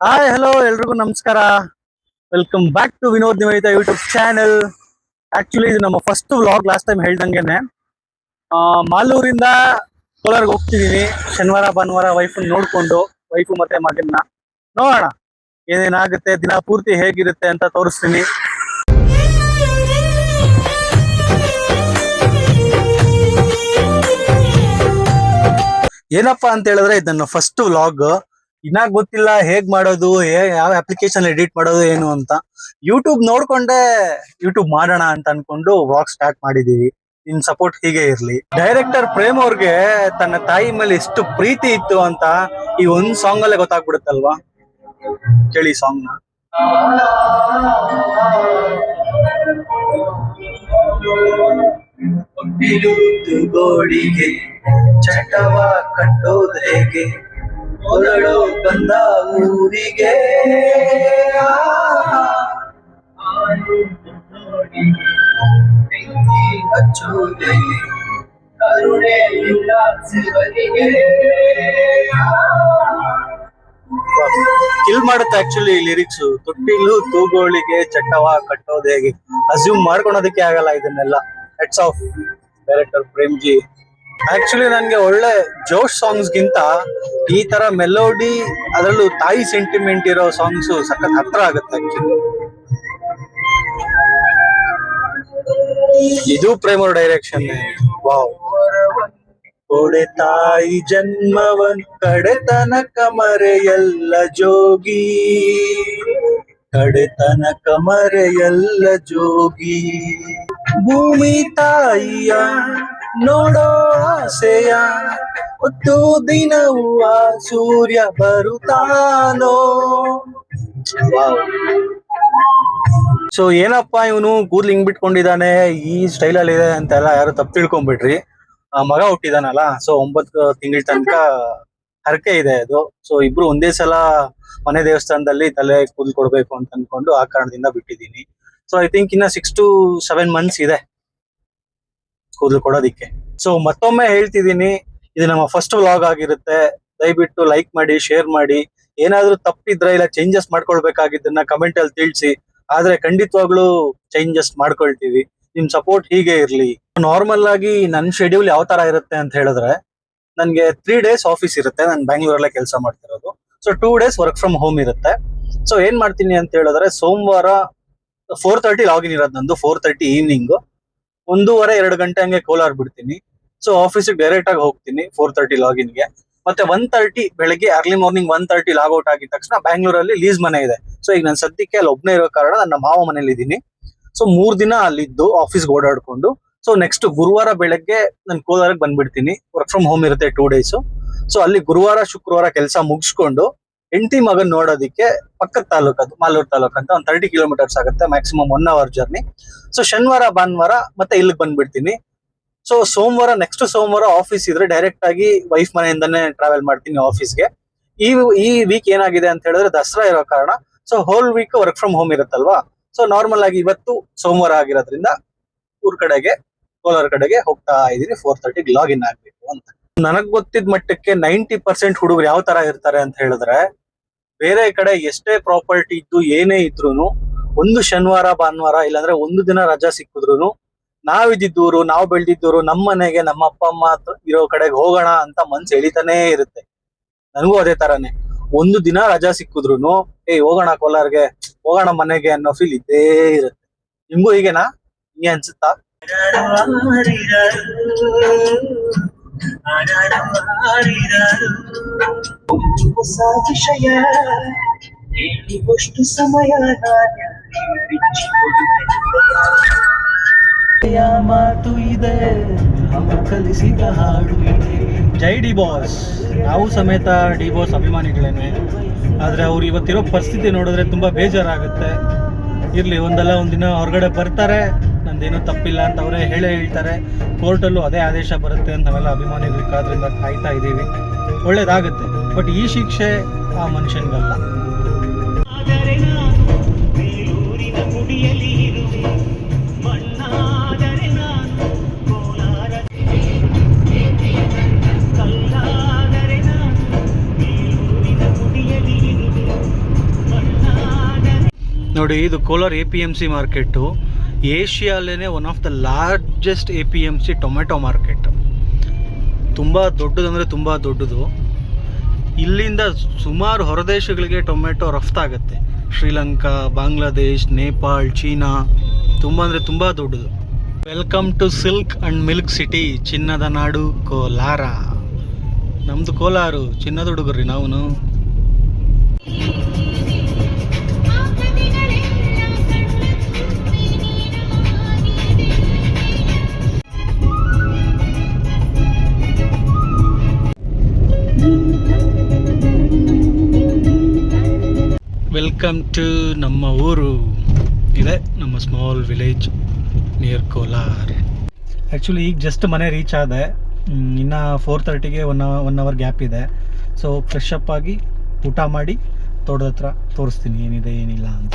Hi hello ಎಲ್ರಿಗೂ ನಮಸ್ಕಾರ. Welcome back to Vinod Nivedita YouTube channel. Actually ಇದು ನಮ್ಮ ಫಸ್ಟ್ ವ್ಲಾಗ್. ಲಾಸ್ಟ್ ಟೈಮ್ ಹೇಳ್ದಂಗೆನೆ ಮಾಲೂರಿಂದ ಕೋಲಾರ್ಗೆ ಹೋಗ್ತಿದೀನಿ. ಶನಿವಾರ ಭಾನುವಾರ ವೈಫ್ ನೋಡ್ಕೊಂಡು, ವೈಫು ಮತ್ತೆ ಮಗನ್ನ ನೋಡೋಣ ಏನೇನಾಗುತ್ತೆ, ದಿನ ಪೂರ್ತಿ ಹೇಗಿರುತ್ತೆ ಅಂತ ತೋರಿಸ್ತೀನಿ. ಏನಪ್ಪಾ ಅಂತ ಹೇಳಿದ್ರೆ ಇದು ನನ್ನ ಫಸ್ಟ್ ವ್ಲಾಗ್. ಇನ್ನ ಗೊತ್ತಿಲ್ಲ ಹೇಗ್ ಮಾಡೋದು, ಯಾವ ಅಪ್ಲಿಕೇಶನ್ ಎಡಿಟ್ ಮಾಡೋದು ಏನು ಅಂತ. ಯೂಟ್ಯೂಬ್ ನೋಡ್ಕೊಂಡೆ ಯೂಟ್ಯೂಬ್ ಮಾಡೋಣ ಅಂತ ಅನ್ಕೊಂಡು ವ್ಲಾಗ್ ಸ್ಟಾರ್ಟ್ ಮಾಡಿದೀವಿ. ನಿಮ್ ಸಪೋರ್ಟ್ ಹೀಗೆ ಇರ್ಲಿ. ಡೈರೆಕ್ಟರ್ ಪ್ರೇಮ್ ಅವ್ರಿಗೆ ತನ್ನ ತಾಯಿ ಮೇಲೆ ಎಷ್ಟು ಪ್ರೀತಿ ಇತ್ತು ಅಂತ ಈ ಒಂದ್ ಸಾಂಗ್ ಅಲ್ಲೇ ಗೊತ್ತಾಗ್ಬಿಡುತ್ತಲ್ವಾ. ಕೇಳಿ ಸಾಂಗ್ ನ. ಗೋಡಿಗೆ ಚಟವ ಕಟ್ಟೋದು ಹೇಗೆ, ಹೊರಡೋ ಬಂದ ಊರಿಗೆ ಹಚ್ಚೋದೆ ಕರುಣೆ ಕಿಲ್ ಮಾಡುತ್ತೆ ಆಕ್ಚುಲಿ ಲಿರಿಕ್ಸ್. ತೊಟ್ಟಿಲು ತೂಗೋಳಿಗೆ ಚಟ್ಟವ ಕಟ್ಟೋದು ಹೇಗೆ, ಅಸ್ಯೂಮ್ ಮಾಡ್ಕೊಳೋದಕ್ಕೆ ಆಗಲ್ಲ ಇದನ್ನೆಲ್ಲ. Heads of director Prem G. Actually ನನ್ಗೆ ಒಳ್ಳೆ ಜೋಶ್ ಸಾಂಗ್ಸ್ ಗಿಂತ ಈ ತರ ಮೆಲೋಡಿ, ಅದರಲ್ಲೂ ತಾಯಿ ಸೆಂಟಿಮೆಂಟ್ ಇರೋ ಸಾಂಗ್ಸ್ ಸಖತ್ ಹತ್ರ ಆಗುತ್ತೆ ಆಕ್ಚುಲಿ. ಇದು ಪ್ರೇಮ್ ಅವ್ರ ಡೈರೆಕ್ಷನ್. ವಾವ್. ಕೊಡೆ ತಾಯಿ ಜನ್ಮವನ್ ಕಡೆತನಕ ಮರೆಯಲ್ಲ ಜೋಗಿ, ಕಡೆತನಕ ಮರೆಯಲ್ಲ ಜೋಗಿ. ಭೂಮಿ ತಾಯಿಯ ನೋಡೋ ಆಸೆಯ ಹೊತ್ತು ದಿನವೂ ಆ ಸೂರ್ಯ ಬರುತ್ತಾನೋ. ಸೊ ಏನಪ್ಪಾ ಇವನು ಕೂದ್ಲು ಹಿಂಗ್ ಬಿಟ್ಕೊಂಡಿದ್ದಾನೆ, ಈ ಸ್ಟೈಲ್ ಅಲ್ಲಿ ಇದೆ ಅಂತೆಲ್ಲ ಯಾರು ತಪ್ಪು ತಿಳ್ಕೊಂಡ್ಬಿಟ್ರಿ. ಮಗ ಹುಟ್ಟಿದಾನಲ್ಲ, ಸೊ 9 ತಿಂಗಳ ತನಕ ಹರಕೆ ಇದೆ ಅದು. ಸೊ ಇಬ್ರು ಒಂದೇ ಸಲ ಮನೆ ದೇವಸ್ಥಾನದಲ್ಲಿ ತಲೆ ಕೂದಲು ಕೊಡ್ಬೇಕು ಅಂತ ಅನ್ಕೊಂಡು ಆ ಕಾರಣದಿಂದ ಬಿಟ್ಟಿದ್ದೀನಿ. ಸೊ ಐ ಥಿಂಕ್ ಇನ್ನ 6 to 7 months ಇದೆ ಕೂದಲು ಕೊಡೋದಿಕ್ಕೆ. ಸೊ ಮತ್ತೊಮ್ಮೆ ಹೇಳ್ತಿದ್ದೀನಿ, ಇದು ನಮ್ಮ ಫಸ್ಟ್ ವ್ಲಾಗ್ ಆಗಿರುತ್ತೆ. ದಯವಿಟ್ಟು ಲೈಕ್ ಮಾಡಿ, ಶೇರ್ ಮಾಡಿ. ಏನಾದ್ರೂ ತಪ್ಪಿದ್ರೆ ಇಲ್ಲ ಚೇಂಜಸ್ ಮಾಡ್ಕೊಳ್ಬೇಕಾಗಿದ್ದನ್ನ ಕಮೆಂಟ್ ಅಲ್ಲಿ ತಿಳಿಸಿ. ಆದ್ರೆ ಖಂಡಿತವಾಗ್ಲೂ ಚೇಂಜಸ್ ಮಾಡ್ಕೊಳ್ತೀವಿ. ನಿಮ್ ಸಪೋರ್ಟ್ ಹೀಗೆ ಇರ್ಲಿ. ನಾರ್ಮಲ್ ಆಗಿ ನನ್ ಶೆಡ್ಯೂಲ್ ಯಾವ ತರ ಇರುತ್ತೆ ಅಂತ ಹೇಳಿದ್ರೆ, ನನ್ಗೆ 3 days ಆಫೀಸ್ ಇರುತ್ತೆ. ನಾನು ಬ್ಯಾಂಗ್ಳೂರಲ್ಲೇ ಕೆಲಸ ಮಾಡ್ತಿರೋದು. So 2 days work from home ಇರುತ್ತೆ. ಸೊ ಏನ್ ಮಾಡ್ತೀನಿ ಅಂತ ಹೇಳಿದ್ರೆ, ಸೋಮವಾರ 4:30 ಲಾಗಿನ್ ಇರೋದು ನಂದು. 4:30 ಈವ್ನಿಂಗ್ 1:30-2 ಗಂಟೆ ಹಂಗೆ ಕೋಲಾರ್ ಬಿಡ್ತೀನಿ. ಸೊ ಆಫೀಸಿಗೆ ಡೈರೆಕ್ಟ್ ಆಗಿ ಹೋಗ್ತೀನಿ 4:30 ಲಾಗಿನ್ಗೆ. ಮತ್ತೆ 1:30 ಬೆಳಗ್ಗೆ ಅರ್ಲಿ ಮಾರ್ನಿಂಗ್ 1:30 ಲಾಗೌಟ್ ಆಗಿದ ತಕ್ಷಣ ಬ್ಯಾಂಗ್ಳೂರಲ್ಲಿ ಲೀಸ್ ಮನೆ ಇದೆ. ಸೊ ಈಗ ನಾನು ಸದ್ಯಕ್ಕೆ ಅಲ್ಲಿ ಒಬ್ಬನೇ ಇರೋ ಕಾರಣ ನನ್ನ ಮಾವ ಮನೇಲಿ ಇದ್ದೀನಿ. ಸೊ 3 ದಿನ ಅಲ್ಲಿದ್ದು ಆಫೀಸ್ಗೆ ಓಡಾಡ್ಕೊಂಡು, ಸೊ ನೆಕ್ಸ್ಟ್ ಗುರುವಾರ ಬೆಳಗ್ಗೆ ನಾನು ಕೋಲಾರಕ್ಕೆ ಬಂದ್ಬಿಡ್ತೀನಿ. ವರ್ಕ್ ಫ್ರಮ್ ಹೋಮ್ ಇರುತ್ತೆ 2 days. ಸೊ ಅಲ್ಲಿ ಗುರುವಾರ ಶುಕ್ರವಾರ ಕೆಲಸ ಮುಗಿಸ್ಕೊಂಡು ಹೆಂಡತಿ ಮಗನ್ ನೋಡೋದಿಕ್ಕೆ ಪಕ್ಕದ ತಾಲೂಕು, ಅದು ಮಾಲೂರು ತಾಲೂಕು ಅಂತ, ಒಂದು 30 kilometers ಆಗುತ್ತೆ, ಮ್ಯಾಕ್ಸಿಮಮ್ 1 hour ಜರ್ನಿ. ಸೊ ಶನಿವಾರ ಭಾನುವಾರ ಮತ್ತೆ ಇಲ್ಲಿಗೆ ಬಂದ್ಬಿಡ್ತೀನಿ. ಸೊ ನೆಕ್ಸ್ಟ್ ಸೋಮವಾರ ಆಫೀಸ್ ಇದ್ರೆ ಡೈರೆಕ್ಟ್ ಆಗಿ ವೈಫ್ ಮನೆಯಿಂದಾನೇ ಟ್ರಾವೆಲ್ ಮಾಡ್ತೀನಿ ಆಫೀಸ್ಗೆ. ಈ ವೀಕ್ ಏನಾಗಿದೆ ಅಂತ ಹೇಳಿದ್ರೆ ದಸರಾ ಇರೋ ಕಾರಣ, so whole week work from home ಇರುತ್ತಲ್ವಾ. ಸೊ ನಾರ್ಮಲ್ ಆಗಿ ಇವತ್ತು ಸೋಮವಾರ ಆಗಿರೋದ್ರಿಂದ ಕೋಲಾರ ಕಡೆಗೆ ಹೋಗ್ತಾ ಇದೀನಿ. 4:30 ಲಾಗಿನ್ ಆಗ್ಬೇಕು ಅಂತ. ನನಗ್ ಗೊತ್ತಿದ್ ಮಟ್ಟಕ್ಕೆ 90% ಹುಡುಗರು ಯಾವ ತರ ಇರ್ತಾರೆ ಅಂತ ಹೇಳಿದ್ರೆ, ಬೇರೆ ಕಡೆ ಎಷ್ಟೇ ಪ್ರಾಪರ್ಟಿ ಇದ್ದು ಏನೇ ಇದ್ರು ಒಂದು ಶನಿವಾರ ಭಾನುವಾರ ಇಲ್ಲಾಂದ್ರೆ ಒಂದು ದಿನ ರಜಾ ಸಿಕ್ಕಿದ್ರು, ನಾವಿದ್ದೂರು ನಾವು ಬೆಳ್ದಿದ್ದೂರು ನಮ್ಮ ಮನೆಗೆ ನಮ್ಮ ಅಪ್ಪ ಅಮ್ಮ ಇರೋ ಕಡೆಗೆ ಹೋಗೋಣ ಅಂತ ಮನ್ಸು ಎಳಿತಾನೇ ಇರುತ್ತೆ. ನನಗೂ ಅದೇ ತರಾನೇ. ಒಂದು ದಿನ ರಜಾ ಸಿಕ್ಕಿದ್ರು ಹೋಗೋಣ ಕೋಲಾರ್ಗೆ, ಹೋಗೋಣ ಮನೆಗೆ ಅನ್ನೋ ಫೀಲ್ ಇದ್ದೇ ಇರುತ್ತೆ. ನಿಮ್ಗೂ ಹೀಗೆನಾ? ಹಿಂಗೆ ಅನ್ಸುತ್ತಾ? ಮಾತು ಇದೆ, ಕಲಿಸಿದ ಹಾಡು ಇದೆ. ಜೈ ಡಿ ಬಾಸ್. ನಾವು ಸಮೇತ ಡಿ ಬಾಸ್ ಅಭಿಮಾನಿಗಳೇನೆ. ಆದ್ರೆ ಅವ್ರು ಇವತ್ತಿರೋ ಪರಿಸ್ಥಿತಿ ನೋಡಿದ್ರೆ ತುಂಬಾ ಬೇಜಾರಾಗುತ್ತೆ. ಇರ್ಲಿ, ಒಂದಲ್ಲ ಒಂದಿನ ಹೊರಗಡೆ ಬರ್ತಾರೆ, ನಂದೇನೂ ತಪ್ಪಿಲ್ಲ ಅಂತ ಅವರೇ ಹೇಳ್ತಾರೆ. ಕೋರ್ಟಲ್ಲೂ ಅದೇ ಆದೇಶ ಬರುತ್ತೆ ಅಂತ ನಾವೆಲ್ಲ ಅಭಿಮಾನಿಗಳು ಕಾದ್ರಿಂದ ಕಾಯ್ತಾ ಇದ್ದೀವಿ. ಒಳ್ಳೇದಾಗುತ್ತೆ. ಬಟ್ ಈ ಶಿಕ್ಷೆ ಆ ಮನುಷ್ಯನಿಗಲ್ಲ. ನೋಡಿ, ಇದು ಕೋಲಾರ APMC ಮಾರ್ಕೆಟು. ಏಷ್ಯಾಲೇ one of the largest APMC tomato market. ತುಂಬ ದೊಡ್ಡದಂದರೆ ತುಂಬ ದೊಡ್ಡದು. ಇಲ್ಲಿಂದ ಸುಮಾರು ಹೊರದೇಶಗಳಿಗೆ ಟೊಮೆಟೊ ರಫ್ತಾಗುತ್ತೆ. ಶ್ರೀಲಂಕಾ, ಬಾಂಗ್ಲಾದೇಶ್, ನೇಪಾಳ್, ಚೀನಾ. ತುಂಬ ಅಂದರೆ ತುಂಬ ದೊಡ್ಡದು. Welcome to silk and milk city, ಚಿನ್ನದ ನಾಡು ಕೋಲಾರ. ನಮ್ಮದು ಕೋಲಾರು, ಚಿನ್ನದ ಹುಡುಗರ್ರಿ ನಾವು. ವೆಲ್ಕಮ್ ಟು ನಮ್ಮ ಊರು. ಇದೆ ನಮ್ಮ small village near Kolar. Actually ಈಗ ಜಸ್ಟ್ ಮನೆ ರೀಚ್ ಆದೆ. ಇನ್ನು 4:30ಗೆ ಒನ್ ಅವರ್ ಗ್ಯಾಪ್ ಇದೆ. ಸೊ ಫ್ರೆಶ್ ಅಪ್ ಆಗಿ ಊಟ ಮಾಡಿ ತೋಟದ ಹತ್ರ ತೋರಿಸ್ತೀನಿ ಏನಿದೆ ಏನಿಲ್ಲ ಅಂತ.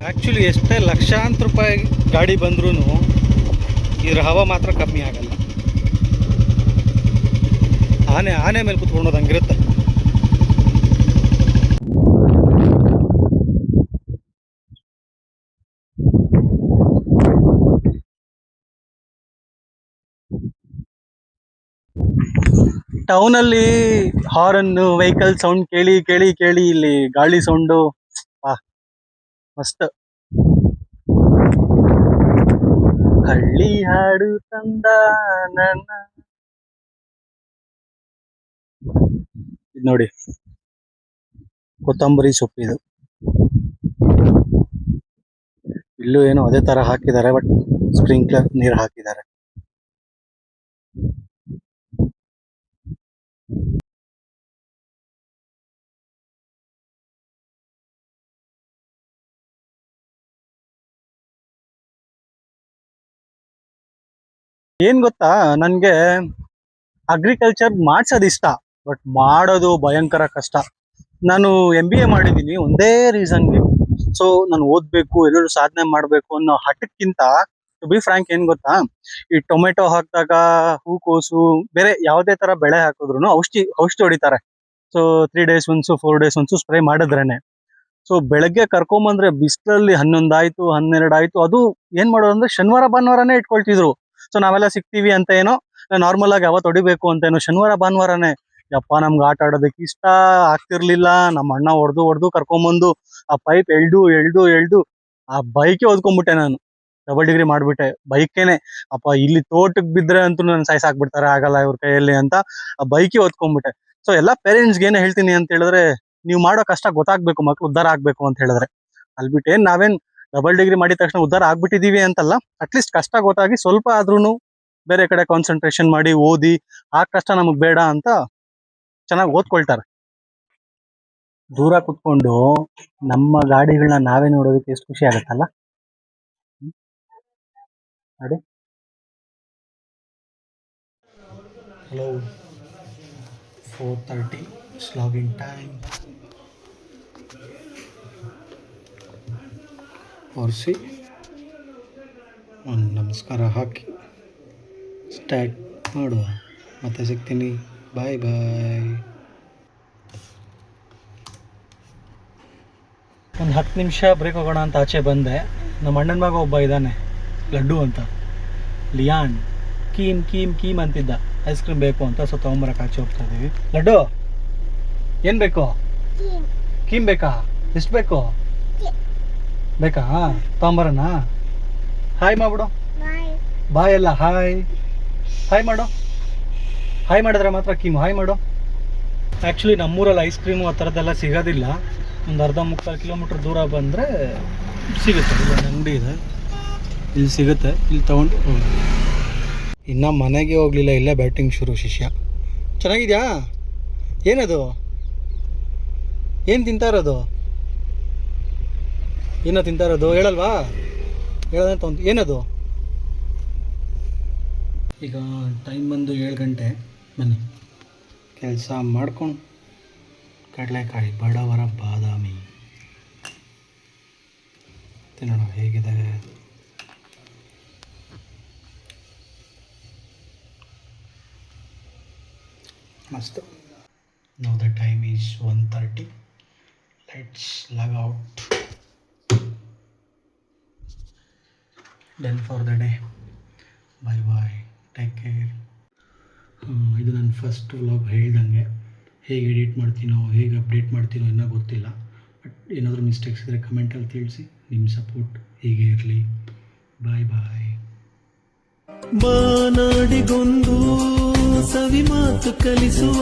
ಆ್ಯಕ್ಚುಲಿ ಎಷ್ಟೇ ಲಕ್ಷಾಂತರ ರೂಪಾಯಿ ಗಾಡಿ ಬಂದ್ರೂ ಇದ್ರ ಹವಾ ಮಾತ್ರ ಕಮ್ಮಿ ಆಗಲ್ಲ. ಆನೆ ಮೇಲೆ ಕುತ್ಕೊಂಡೋದು ಹಂಗಿರುತ್ತೆ. ಟೌನಲ್ಲಿ ಹಾರನ್ನು, ವೆಹಿಕಲ್ ಸೌಂಡ್ ಕೇಳಿ ಕೇಳಿ ಕೇಳಿ ಇಲ್ಲಿ ಗಾಳಿ ಸೌಂಡು ಮಸ್ತ್. ಹಳ್ಳಿ ಹಾಡು ತಂದ ನನ್ನ. ನೋಡಿ, ಕೊತ್ತಂಬರಿ ಸೊಪ್ಪಿದು. ಇಲ್ಲೂ ಏನೋ ಅದೇ ತರ ಹಾಕಿದ್ದಾರೆ, ಬಟ್ ಸ್ಪ್ರಿಂಕ್ಲರ್ ನೀರು ಹಾಕಿದ್ದಾರೆ. ಏನ್ ಗೊತ್ತಾ, ನನ್ಗೆ ಅಗ್ರಿಕಲ್ಚರ್ ಮಾಡ್ಸೋದು ಇಷ್ಟ, ಬಟ್ ಮಾಡೋದು ಭಯಂಕರ ಕಷ್ಟ. ನಾನು MBA ಮಾಡಿದ್ದೀನಿ ಒಂದೇ ರೀಸನ್ಗೆ. ಸೊ ನಾನು ಓದ್ಬೇಕು, ಎಲ್ಲರೂ ಸಾಧನೆ ಮಾಡ್ಬೇಕು ಅನ್ನೋ ಹಠಕ್ಕಿಂತ, ಟು ಬಿ ಫ್ರಾಂಕ್, ಏನ್ ಗೊತ್ತಾ, ಈ ಟೊಮೆಟೊ ಹಾಕಿದಾಗ, ಹೂಕೋಸು, ಬೇರೆ ಯಾವುದೇ ತರ ಬೆಳೆ ಹಾಕಿದ್ರು ಔಷಧಿ ಹೊಡಿತಾರೆ. So 3 days once 4 days once spray ಮಾಡಿದ್ರೇನೆ. ಸೊ ಬೆಳಗ್ಗೆ ಕರ್ಕೊಂಬಂದ್ರೆ ಬಿಸಿಲಲ್ಲಿ 11 ಆಯ್ತು 12 ಆಯ್ತು. ಅದು ಏನ್ ಮಾಡೋದು ಅಂದ್ರೆ ಶನಿವಾರ ಭಾನುವಾರನೇ ಇಟ್ಕೊಳ್ತಿದ್ರು. ಸೊ ನಾವೆಲ್ಲ ಸಿಗ್ತೀವಿ ಅಂತ ಏನೋ, ನಾರ್ಮಲ್ ಆಗಿ ಅವತ್ತು ಹೊಡಿಬೇಕು ಅಂತ ಏನೋ ಶನಿವಾರ ಭಾನುವಾರನೇ. ಯಪ್ಪ, ನಮ್ಗೆ ಆಟ ಆಡೋದಕ್ಕೆ ಇಷ್ಟ ಆಗ್ತಿರ್ಲಿಲ್ಲ. ನಮ್ಮ ಅಣ್ಣ ಹೊಡೆದು ಕರ್ಕೊಂಬಂದು ಆ ಪೈಪ್ ಎಳ್ದು ಆ ಬೈಕೆ ಓದ್ಕೊಂಡ್ಬಿಟ್ಟೆ ನಾನು. ಡಬಲ್ ಡಿಗ್ರಿ ಮಾಡ್ಬಿಟ್ಟೆ ಬೈಕೇನೆ. ಅಪ್ಪ, ಇಲ್ಲಿ ತೋಟಕ್ಕೆ ಬಿದ್ರೆ ಅಂತೂ ನನ್ನ ಸಾಯ್ಸಾಕ್ಬಿಡ್ತಾರೆ, ಆಗಲ್ಲ ಇವ್ರ ಕೈಯಲ್ಲಿ ಅಂತ ಆ ಬೈಕೆ ಓದ್ಕೊಂಡ್ಬಿಟ್ಟೆ. ಸೊ ಎಲ್ಲಾ ಪೇರೆಂಟ್ಸ್ಗೆ ಏನ್ ಹೇಳ್ತೀನಿ ಅಂತ ಹೇಳಿದ್ರೆ, ನೀವು ಮಾಡೋ ಕಷ್ಟ ಗೊತ್ತಾಗ್ಬೇಕು, ಮಕ್ಳು ಉದ್ಧಾರ ಆಗ್ಬೇಕು ಅಂತ ಹೇಳಿದ್ರೆ. ಅಲ್ಬಿಟ್ಟೇನ್ ನಾವೇನ್ ಡಬಲ್ ಡಿಗ್ರಿ ಮಾಡಿದ ತಕ್ಷಣ ಉದ್ಧಾರ ಆಗ್ಬಿಟ್ಟಿದೀವಿ ಅಂತಲ್ಲ. ಅಟ್ಲೀಸ್ಟ್ ಕಷ್ಟ ಗೊತ್ತಾಗಿ ಸ್ವಲ್ಪ ಆದ್ರೂ ಬೇರೆ ಕಡೆ ಕಾನ್ಸಂಟ್ರೇಷನ್ ಮಾಡಿ ಓದಿ, ಆ ಕಷ್ಟ ನಮಗ್ ಬೇಡ ಅಂತ ಚೆನ್ನಾಗಿ ಓದ್ಕೊಳ್ತಾರೆ. ದೂರ ಕುತ್ಕೊಂಡು ನಮ್ಮ ಗಾಡಿಗಳನ್ನ ನಾವೇ ನೋಡೋದಕ್ಕೆ ಎಷ್ಟು ಖುಷಿ ಆಗತ್ತಲ್ಲ. ನೋಡಿ. Hello, 4:30 slogging time. ಒರೆಸಿ ಒಂದು ನಮಸ್ಕಾರ ಹಾಕಿ ಸ್ಟಾರ್ಟ್ ಮಾಡುವ. ಮತ್ತೆ ಸಿಗ್ತೀನಿ. ಬಾಯ್ ಬಾಯ್. ಒಂದು 10 ನಿಮಿಷ ಬ್ರೇಕ್ ಹೋಗೋಣ ಅಂತ ಆಚೆ ಬಂದೆ. ನಮ್ಮ ಅಣ್ಣನ ಮಗ ಒಬ್ಬ ಇದ್ದಾನೆ, ಲಡ್ಡು ಅಂತ, ಲಿಯಾನ್. ಕೀಮ್ ಅಂತಿದ್ದ. ಐಸ್ ಕ್ರೀಮ್ ಬೇಕು ಅಂತ. ಸೊ ತೊಗೊಂಬರಕ್ಕೆ ಆಚೆ ಹೋಗ್ತಾ ಇದ್ದೀವಿ. ಲಡ್ಡು, ಏನು ಬೇಕು? ಕೀಮ್ ಬೇಕಾ? ಎಷ್ಟು ಬೇಕು? ಬೇಕಾ? ತೊಗೊಂಬರೋಣ. ಹಾಯ್ ಮಾಡ್ಬಿಡು. ಬಾಯ್ ಅಲ್ಲ, ಹಾಯ್ ಮಾಡು. ಹಾಯ್ ಮಾಡಿದ್ರೆ ಮಾತ್ರ ಕೀಮು. ಹಾಯ್ ಮಾಡು. ಆ್ಯಕ್ಚುಲಿ ನಮ್ಮೂರಲ್ಲಿ ಐಸ್ ಕ್ರೀಮು ಆ ಥರದ್ದೆಲ್ಲ ಸಿಗೋದಿಲ್ಲ. ಒಂದು 1/2-3 ಕಿಲೋಮೀಟ್ರ್ ದೂರ ಬಂದರೆ ಸಿಗುತ್ತೆ. ಇಲ್ಲೊಂದು ಅಂಗಡಿ ಇದೆ, ಇಲ್ಲಿ ಸಿಗುತ್ತೆ. ಇಲ್ಲಿ ತೊಗೊಂಡು ಹೋಗಿ. ಇನ್ನು ಮನೆಗೆ ಹೋಗಲಿಲ್ಲ, ಇಲ್ಲೇ ಬ್ಯಾಟಿಂಗ್ ಶುರು. ಶಿಷ್ಯ ಚೆನ್ನಾಗಿದೆಯಾ? ಏನದು? ಏನು ತಿಂತಾ ಇರೋದು? ಏನೋ ತಿಂತಾ ಇರೋದು? ಹೇಳಲ್ವಾ? ಹೇಳೋದಂತ ಏನದು? ಈಗ ಟೈಮ್ ಬಂದು 7 ಗಂಟೆ. ಬನ್ನಿ, ಕೆಲಸ ಮಾಡ್ಕೊಂಡು ಕಡಲೆಕಾಯಿ, ಬಡವರ ಬಾದಾಮಿ ತಿನ್ನೋಣ ಹೇಗಿದೆ. ಮಸ್ತ್. Now the time is 1:30. Let's log out. Done for the day. Bye bye. Take care. ಇದು ನನ್ನ ಫಸ್ಟ್ ವ್ಲಾಗ್. ಹೇಳ್ದಂಗೆ ಹೇಗೆ ಎಡಿಟ್ ಮಾಡ್ತೀನೋ ಹೇಗೆ ಅಪ್ಡೇಟ್ ಮಾಡ್ತೀನೋ ಇನ್ನೂ ಗೊತ್ತಿಲ್ಲ. ಬಟ್ ಏನಾದರೂ ಮಿಸ್ಟೇಕ್ಸ್ ಇದ್ದರೆ ಕಮೆಂಟಲ್ಲಿ ತಿಳಿಸಿ. ನಿಮ್ಮ ಸಪೋರ್ಟ್ ಹೀಗೆ ಇರಲಿ. ಬಾಯ್ ಬಾಯ್. ಮಾನಾಡಿಗೊಂದು ಸವಿ ಮಾತು ಕಲಿಸುವ